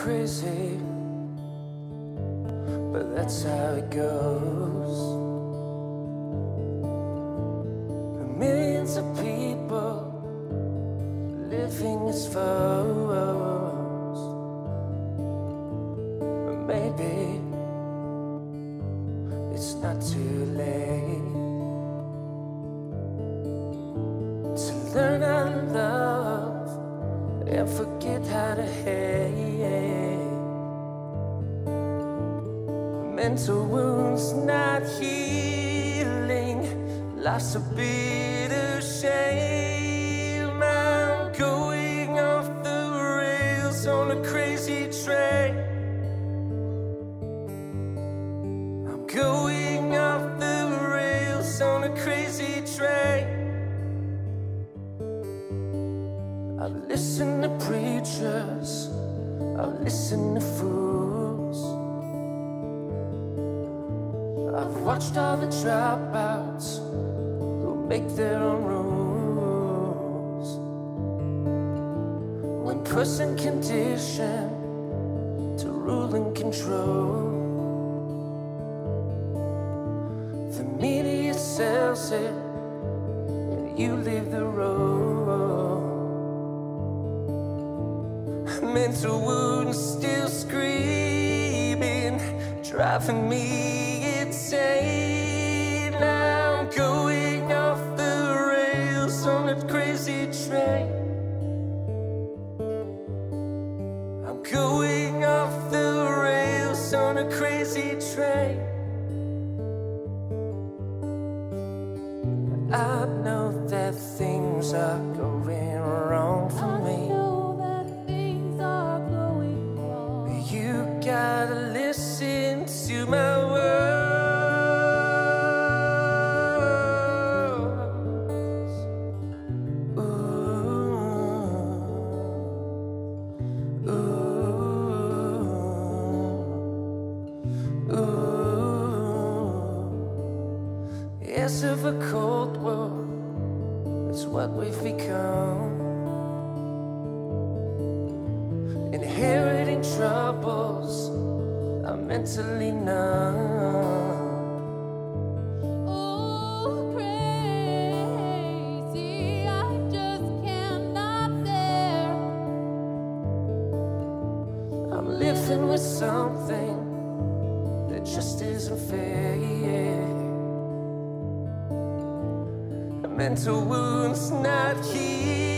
crazy, but that's how it goes. Millions of people living as foes, but maybe it's not too late to learn how to love and forget how to hate. Mental wounds not healing, life's a bitter shame. I'm going off the rails on a crazy train. I'm going off the rails on a crazy train. I've listened to preachers, I've listened to fools, I've watched all the dropouts who make their own rules. When pushed and conditioned to rule and control, the media sells it and you leave the road. Mental wounds still screaming, driving me insane. I'm going off the rails on a crazy train. I'm going off the rails on a crazy train. I know that things are going wrong for me. You gotta listen to my words. Ooh, ooh, ooh. Yes, of a cold war, that's what we've become. Inheriting troubles, I'm mentally numb. Oh, crazy, I just cannot bear. I'm living with something that just isn't fair. The mental wounds not healed,